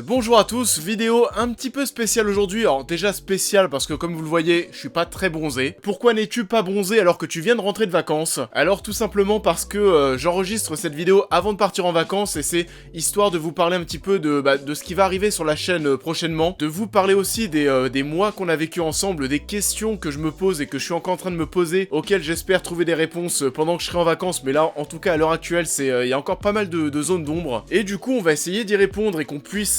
Bonjour à tous, vidéo un petit peu spéciale aujourd'hui. Alors déjà spéciale parce que comme vous le voyez, je suis pas très bronzé. Pourquoi n'es-tu pas bronzé alors que tu viens de rentrer de vacances? Alors tout simplement parce que j'enregistre cette vidéo avant de partir en vacances et c'est histoire de vous parler un petit peu de ce qui va arriver sur la chaîne prochainement. De vous parler aussi des mois qu'on a vécu ensemble, des questions que je me pose et que je suis encore en train de me poser, auxquelles j'espère trouver des réponses pendant que je serai en vacances. Mais là en tout cas à l'heure actuelle, il y a encore pas mal de zones d'ombre. Et du coup on va essayer d'y répondre et qu'on puisse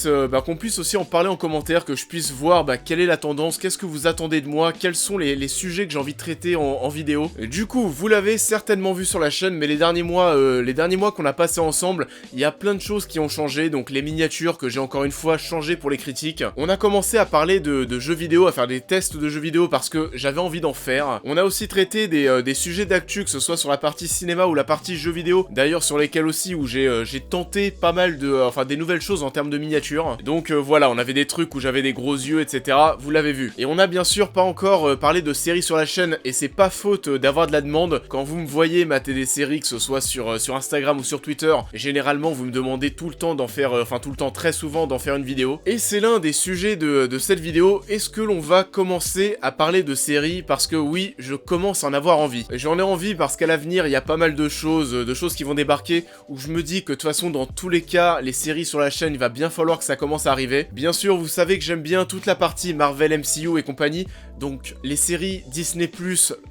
aussi en parler en commentaire, que je puisse voir quelle est la tendance, qu'est-ce que vous attendez de moi, quels sont les sujets que j'ai envie de traiter en vidéo. Et du coup, vous l'avez certainement vu sur la chaîne, mais les derniers mois qu'on a passé ensemble, il y a plein de choses qui ont changé, donc les miniatures que j'ai encore une fois changé pour les critiques. On a commencé à parler de jeux vidéo, à faire des tests de jeux vidéo parce que j'avais envie d'en faire. On a aussi traité des sujets d'actu, que ce soit sur la partie cinéma ou la partie jeux vidéo, d'ailleurs sur lesquels aussi où j'ai tenté pas mal des nouvelles choses en termes de miniatures. Donc voilà, on avait des trucs où j'avais des gros yeux, etc. Vous l'avez vu. Et on a bien sûr pas encore parlé de séries sur la chaîne, et c'est pas faute d'avoir de la demande. Quand vous me voyez mater des séries, que ce soit sur Instagram ou sur Twitter, généralement vous me demandez tout le temps d'en faire, très souvent d'en faire une vidéo. Et c'est l'un des sujets de cette vidéo. Est-ce que l'on va commencer à parler de séries? Parce que oui, je commence à en avoir envie. J'en ai envie parce qu'à l'avenir, il y a pas mal de choses qui vont débarquer, où je me dis que de toute façon, dans tous les cas, les séries sur la chaîne, il va bien falloir que ça commence à arriver. Bien sûr, vous savez que j'aime bien toute la partie Marvel MCU et compagnie, donc les séries Disney+,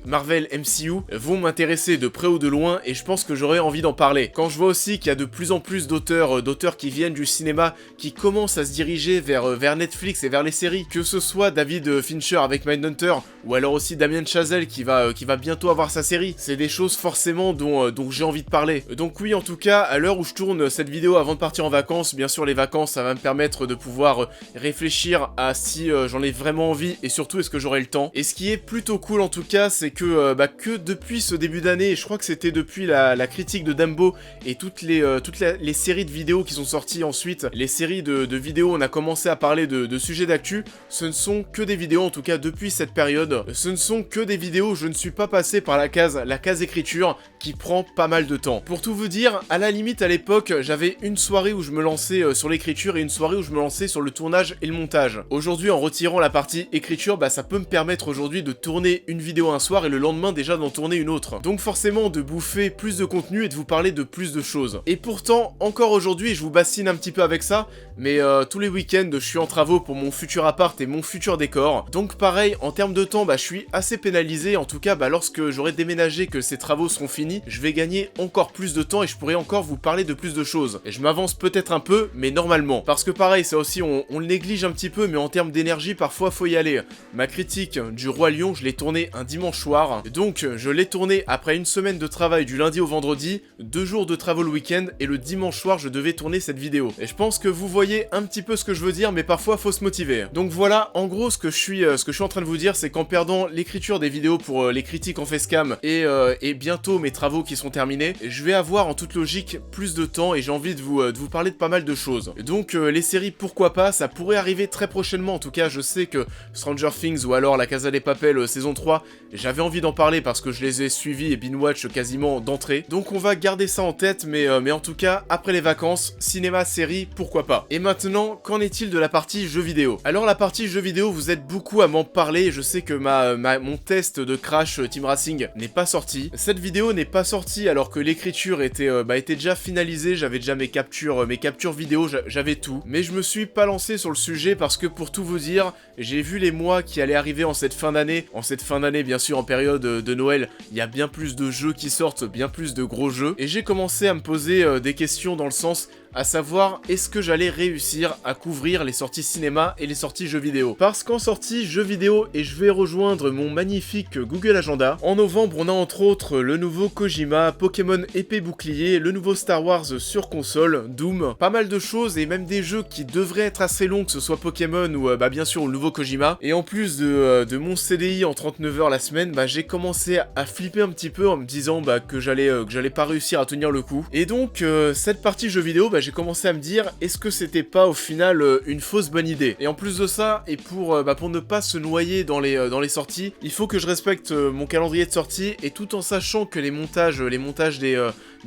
Marvel MCU vont m'intéresser de près ou de loin, et je pense que j'aurais envie d'en parler. Quand je vois aussi qu'il y a de plus en plus d'auteurs qui viennent du cinéma, qui commencent à se diriger vers Netflix et vers les séries, que ce soit David Fincher avec Mindhunter, ou alors aussi Damien Chazelle qui va bientôt avoir sa série, c'est des choses forcément dont j'ai envie de parler. Donc oui, en tout cas, à l'heure où je tourne cette vidéo avant de partir en vacances, bien sûr les vacances, ça va me permettre de pouvoir réfléchir à si j'en ai vraiment envie, et surtout est-ce que j'aurai le temps. Et ce qui est plutôt cool en tout cas, c'est que depuis ce début d'année, et je crois que c'était depuis la critique de Dumbo et toutes les séries de vidéos qui sont sorties ensuite, les séries de vidéos, on a commencé à parler de sujets d'actu. Ce ne sont que des vidéos, en tout cas depuis cette période, ce ne sont que des vidéos, je ne suis pas passé par la case écriture, qui prend pas mal de temps. Pour tout vous dire, à la limite à l'époque, j'avais une soirée où je me lançais sur l'écriture et une soirée où je me lançais sur le tournage et le montage. Aujourd'hui, en retirant la partie écriture, ça peut me permettre aujourd'hui de tourner une vidéo un soir et le lendemain déjà d'en tourner une autre. Donc forcément de bouffer plus de contenu et de vous parler de plus de choses. Et pourtant, encore aujourd'hui, je vous bassine un petit peu avec ça, mais tous les week-ends, je suis en travaux pour mon futur appart et mon futur décor. Donc pareil, en termes de temps, je suis assez pénalisé. En tout cas, lorsque j'aurai déménagé, que ces travaux seront finis, je vais gagner encore plus de temps et je pourrai encore vous parler de plus de choses. Et je m'avance peut-être un peu, mais normalement. Parce que pareil, ça aussi, on le néglige un petit peu, mais en termes d'énergie, parfois, faut y aller. Ma critique du Roi Lion, je l'ai tournée un dimanche soir. Donc, je l'ai tournée après une semaine de travail du lundi au vendredi, 2 jours de travaux le week-end, et le dimanche soir, je devais tourner cette vidéo. Et je pense que vous voyez un petit peu ce que je veux dire, mais parfois, faut se motiver. Donc voilà, en gros, ce que je suis en train de vous dire, c'est qu'en perdant l'écriture des vidéos pour les critiques en facecam et bientôt mes travaux qui seront terminés, je vais avoir en toute logique plus de temps et j'ai envie de vous parler de pas mal de choses. Donc les séries, pourquoi pas, ça pourrait arriver très prochainement. En tout cas, je sais que Stranger Things ou alors La Casa de Papel saison 3, j'avais envie d'en parler parce que je les ai suivis et binge-watch quasiment d'entrée. Donc on va garder ça en tête, mais en tout cas, après les vacances, cinéma, série, pourquoi pas. Et maintenant, qu'en est-il de la partie jeux vidéo? Alors la partie jeux vidéo, vous êtes beaucoup à m'en parler. Je sais que mon test de Crash Team Racing n'est pas sorti. Cette vidéo n'est pas sortie alors que l'écriture était déjà finalisée. J'avais déjà mes captures vidéo, j'avais tout. Mais je me suis pas lancé sur le sujet parce que pour tout vous dire, j'ai vu les mois qui allaient arriver en cette fin d'année. En cette fin d'année, bien sûr, en période de Noël, il y a bien plus de jeux qui sortent, bien plus de gros jeux. Et j'ai commencé à me poser des questions dans le sens à savoir est-ce que j'allais réussir à couvrir les sorties cinéma et les sorties jeux vidéo. Parce qu'en sortie jeux vidéo, et je vais rejoindre mon magnifique Google Agenda, en novembre on a entre autres le nouveau Kojima, Pokémon épée bouclier, le nouveau Star Wars sur console, Doom, pas mal de choses et même des jeux qui devraient être assez longs, que ce soit Pokémon ou bien sûr le nouveau Kojima. Et en plus de mon CDI en 39 heures la semaine, j'ai commencé à flipper un petit peu en me disant que j'allais pas réussir à tenir le coup. Et donc cette partie jeux vidéo, j'ai commencé à me dire, est-ce que c'était pas au final une fausse bonne idée? Et en plus de ça, et pour ne pas se noyer dans les sorties, il faut que je respecte mon calendrier de sortie, et tout en sachant que les montages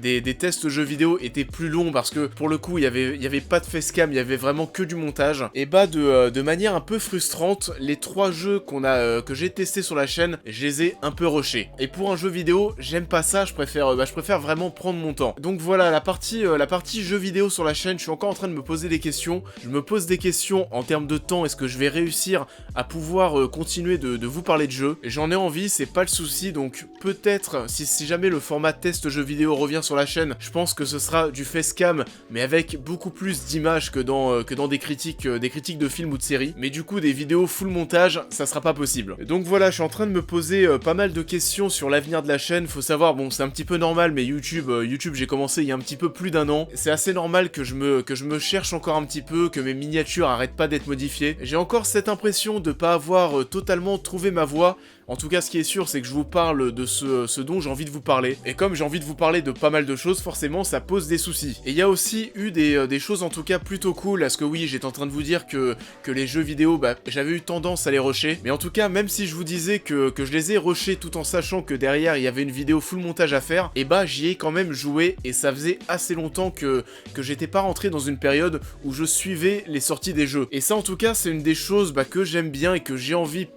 des tests jeux vidéo étaient plus longs parce que pour le coup il y avait pas de facecam, il y avait vraiment que du montage, et bah de manière un peu frustrante, les 3 jeux que j'ai testés sur la chaîne, je les ai un peu rushés. Et pour un jeu vidéo, j'aime pas ça, je préfère vraiment prendre mon temps. Donc voilà, la partie jeux vidéo sur la chaîne, je suis encore en train de me poser des questions. Je me pose des questions en termes de temps, est-ce que je vais réussir à pouvoir continuer de vous parler de jeux? J'en ai envie, c'est pas le souci, donc peut-être, si jamais le format test jeux vidéo revient sur la chaîne, je pense que ce sera du facecam, mais avec beaucoup plus d'images que dans des critiques de films ou de séries. Mais du coup, des vidéos full montage, ça sera pas possible. Donc voilà, je suis en train de me poser pas mal de questions sur l'avenir de la chaîne. Faut savoir, bon, c'est un petit peu normal, mais YouTube, j'ai commencé il y a un petit peu plus d'1 an. C'est assez normal que je me cherche encore un petit peu, que mes miniatures arrêtent pas d'être modifiées. J'ai encore cette impression de pas avoir totalement trouvé ma voie. En tout cas, ce qui est sûr, c'est que je vous parle de ce dont j'ai envie de vous parler. Et comme j'ai envie de vous parler de pas mal de choses, forcément, ça pose des soucis. Et il y a aussi eu des choses, en tout cas, plutôt cool. Parce que oui, j'étais en train de vous dire que les jeux vidéo, j'avais eu tendance à les rusher. Mais en tout cas, même si je vous disais que je les ai rushés tout en sachant que derrière, il y avait une vidéo full montage à faire, et j'y ai quand même joué. Et ça faisait assez longtemps que j'étais pas rentré dans une période où je suivais les sorties des jeux. Et ça, en tout cas, c'est une des choses que j'aime bien et que j'ai envie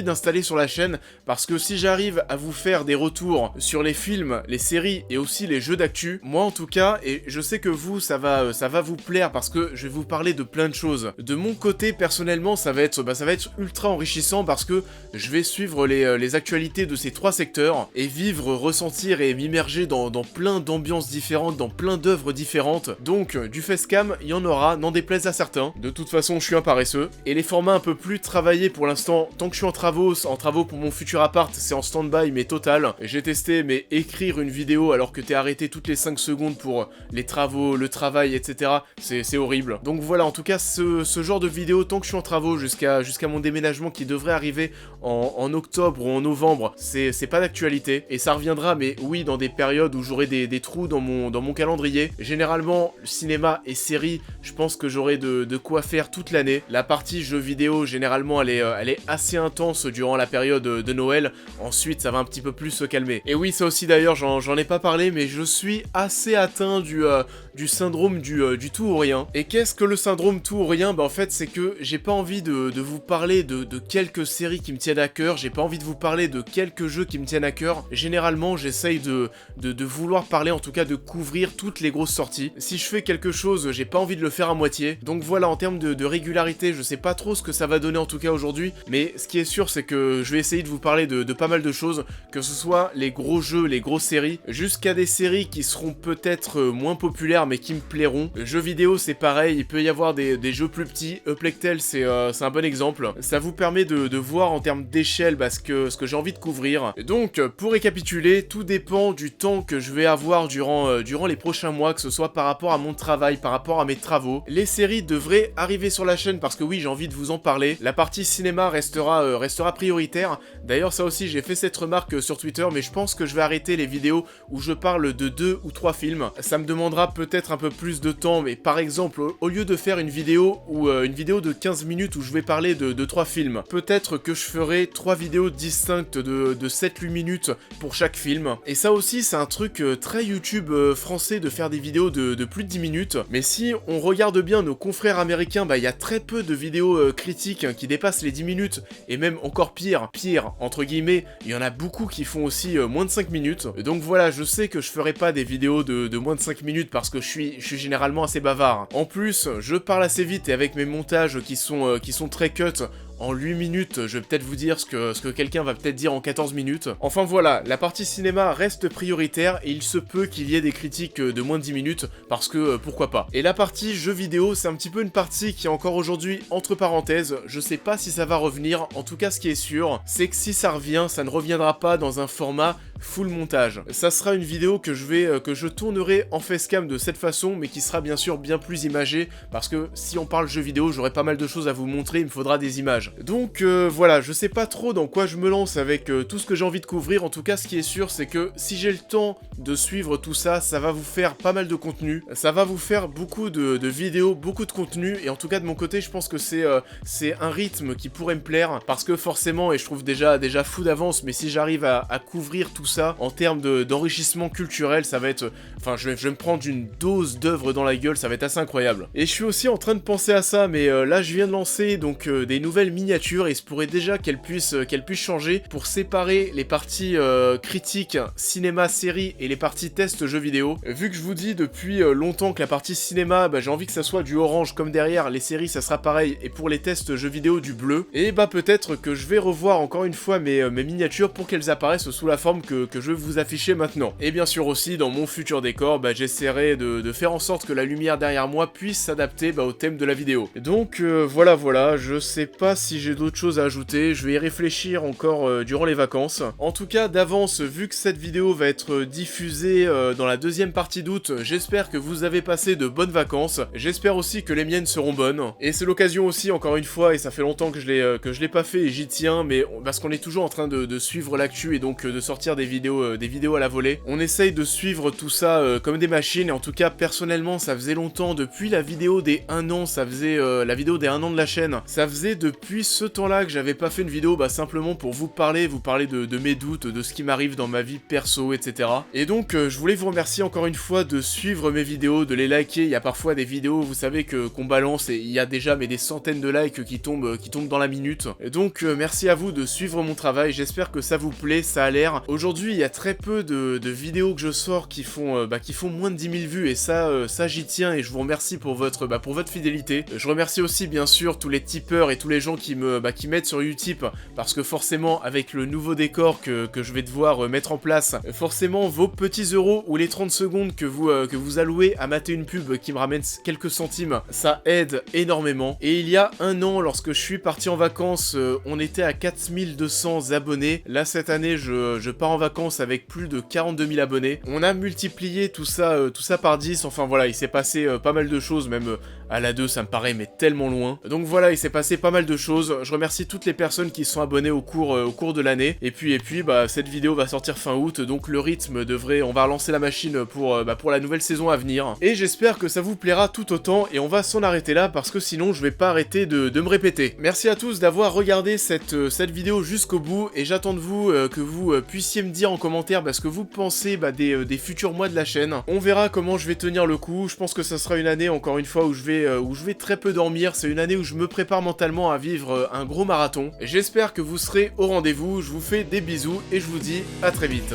d'installer sur la chaîne, parce que si j'arrive à vous faire des retours sur les films, les séries et aussi les jeux d'actu, moi en tout cas, et je sais que vous, ça va vous plaire parce que je vais vous parler de plein de choses. De mon côté, personnellement, ça va être ultra enrichissant parce que je vais suivre les actualités de ces 3 secteurs et vivre, ressentir et m'immerger dans plein d'ambiances différentes, dans plein d'œuvres différentes. Donc, du facecam, il y en aura, n'en déplaise à certains. De toute façon, je suis un paresseux. Et les formats un peu plus travaillés pour l'instant, tant que je suis en travaux pour mon futur appart, c'est en stand-by mais total. J'ai testé, mais écrire une vidéo alors que t'es arrêté toutes les 5 secondes pour les travaux, le travail, etc., c'est horrible. Donc voilà, en tout cas, ce genre de vidéo, tant que je suis en travaux, jusqu'à mon déménagement qui devrait arriver en octobre ou en novembre, c'est pas d'actualité. Et ça reviendra, mais oui, dans des périodes où j'aurai des trous dans mon calendrier. Généralement, cinéma et séries, je pense que j'aurai de quoi faire toute l'année. La partie jeux vidéo, généralement, elle est assez intense durant la période de Noël. Ensuite, ça va un petit peu plus se calmer. Et oui, ça aussi d'ailleurs, j'en ai pas parlé, mais je suis assez atteint du syndrome du tout ou rien. Et qu'est-ce que le syndrome tout ou rien? En fait, c'est que j'ai pas envie de vous parler de quelques séries qui me tiennent à cœur, j'ai pas envie de vous parler de quelques jeux qui me tiennent à cœur. Généralement, j'essaye de vouloir parler, en tout cas de couvrir toutes les grosses sorties. Si je fais quelque chose, j'ai pas envie de le faire à moitié. Donc voilà, en termes de régularité, je sais pas trop ce que ça va donner en tout cas aujourd'hui, mais ce qui est sûr, c'est que je vais essayer de vous parler de pas mal de choses, que ce soit les gros jeux, les grosses séries, jusqu'à des séries qui seront peut-être moins populaires mais qui me plairont. Jeux vidéo, c'est pareil, il peut y avoir des jeux plus petits. Uplectel, c'est un bon exemple. Ça vous permet de voir en termes d'échelle ce que j'ai envie de couvrir. Donc, pour récapituler, tout dépend du temps que je vais avoir durant les prochains mois, que ce soit par rapport à mon travail, par rapport à mes travaux. Les séries devraient arriver sur la chaîne parce que oui, j'ai envie de vous en parler. La partie cinéma restera prioritaire. D'ailleurs, ça aussi, j'ai fait cette remarque sur Twitter, mais je pense que je vais arrêter les vidéos où je parle de 2 ou 3 films. Ça me demandera peut-être un peu plus de temps, mais par exemple, au lieu de faire une vidéo de 15 minutes où je vais parler de 3 films, peut-être que je ferai 3 vidéos distinctes de 7-8 minutes pour chaque film. Et ça aussi, c'est un truc très YouTube français de faire des vidéos de plus de 10 minutes. Mais si on regarde bien nos confrères américains, il y a très peu de vidéos critiques qui dépassent les 10 minutes, et même encore pire, entre guillemets, il y en a beaucoup qui font aussi moins de 5 minutes. Et donc voilà, je sais que je ferai pas des vidéos de moins de 5 minutes parce que je suis généralement assez bavard. En plus, je parle assez vite et avec mes montages qui sont très cut, en 8 minutes, je vais peut-être vous dire ce que quelqu'un va peut-être dire en 14 minutes. Enfin voilà, la partie cinéma reste prioritaire et il se peut qu'il y ait des critiques de moins de 10 minutes, parce que pourquoi pas. Et la partie jeux vidéo, c'est un petit peu une partie qui est encore aujourd'hui entre parenthèses. Je sais pas si ça va revenir, en tout cas ce qui est sûr, c'est que si ça revient, ça ne reviendra pas dans un format full montage. Ça sera une vidéo que je tournerai en facecam de cette façon, mais qui sera bien sûr bien plus imagée, parce que si on parle jeux vidéo, j'aurai pas mal de choses à vous montrer, il me faudra des images. Donc voilà, je sais pas trop dans quoi je me lance avec tout ce que j'ai envie de couvrir. En tout cas, ce qui est sûr, c'est que si j'ai le temps de suivre tout ça, ça va vous faire pas mal de contenu, ça va vous faire beaucoup de vidéos, beaucoup de contenu, et en tout cas de mon côté, je pense que c'est un rythme qui pourrait me plaire, parce que forcément, et je trouve déjà fou d'avance, mais si j'arrive à couvrir tout ça, en termes d'enrichissement culturel, ça va être... Enfin, je vais me prendre une dose d'œuvres dans la gueule, ça va être assez incroyable. Et je suis aussi en train de penser à ça, mais là je viens de lancer donc des nouvelles miniatures, et il se pourrait déjà qu'elles puissent changer pour séparer les parties critiques, cinéma, série, et les parties test jeux vidéo. Vu que je vous dis depuis longtemps que la partie cinéma, bah, j'ai envie que ça soit du orange comme derrière, les séries ça sera pareil, et pour les tests jeux vidéo du bleu, et bah peut-être que je vais revoir encore une fois mes miniatures pour qu'elles apparaissent sous la forme que je vais vous afficher maintenant. Et bien sûr aussi, dans mon futur décor, bah, j'essaierai de faire en sorte que la lumière derrière moi puisse s'adapter au thème de la vidéo. Donc voilà, je sais pas si j'ai d'autres choses à ajouter, je vais y réfléchir encore durant les vacances. En tout cas, d'avance, vu que cette vidéo va être diffusée dans la deuxième partie d'août, j'espère que vous avez passé de bonnes vacances, j'espère aussi que les miennes seront bonnes, et c'est l'occasion aussi, encore une fois, et ça fait longtemps que je l'ai pas fait et j'y tiens, mais parce qu'on est toujours en train de suivre l'actu et donc de sortir des vidéos à la volée, on essaye de suivre tout ça comme des machines, et en tout cas, personnellement, ça faisait longtemps, depuis la vidéo des 1 an, ça faisait la vidéo des 1 an de la chaîne, ça faisait depuis ce temps-là que j'avais pas fait une vidéo, simplement pour vous parler de mes doutes, de ce qui m'arrive dans ma vie perso, etc. Et donc, je voulais vous remercier encore une fois de suivre mes vidéos, de les liker. Il y a parfois des vidéos, vous savez, qu'on balance et il y a déjà des centaines de likes qui tombent dans la minute. Et donc, merci à vous de suivre mon travail, j'espère que ça vous plaît, ça a l'air. Aujourd'hui, il y a très peu de vidéos que je sors qui font moins de 10 000 vues, et ça j'y tiens, et je vous remercie pour votre fidélité. Je remercie aussi, bien sûr, tous les tipeurs et tous les gens qui m'aident sur Utip, parce que forcément, avec le nouveau décor que je vais devoir mettre en place, forcément, vos petits euros ou les 30 secondes que vous allouez à mater une pub qui me ramène quelques centimes, ça aide énormément. Et il y a 1 an, lorsque je suis parti en vacances, on était à 4200 abonnés. Là, cette année, je pars en vacances avec plus de 42 000 abonnés. On a multiplié tout ça par 10, enfin voilà, il s'est passé pas mal de choses, même à la 2, ça me paraît mais tellement loin. Donc voilà, il s'est passé pas mal de choses. Je remercie toutes les personnes qui sont abonnées au cours de l'année. Et puis, cette vidéo va sortir fin août, donc le rythme on va relancer la machine pour la nouvelle saison à venir. Et j'espère que ça vous plaira tout autant, et on va s'en arrêter là, parce que sinon je vais pas arrêter de me répéter. Merci à tous d'avoir regardé cette vidéo jusqu'au bout, et j'attends de vous que vous puissiez me dire en commentaire ce que vous pensez des futurs mois de la chaîne. On verra comment je vais tenir le coup. Je pense que ça sera une année, encore une fois, où je vais très peu dormir. C'est une année où je me prépare mentalement à vivre un gros marathon. J'espère que vous serez au rendez-vous. Je vous fais des bisous et je vous dis à très vite.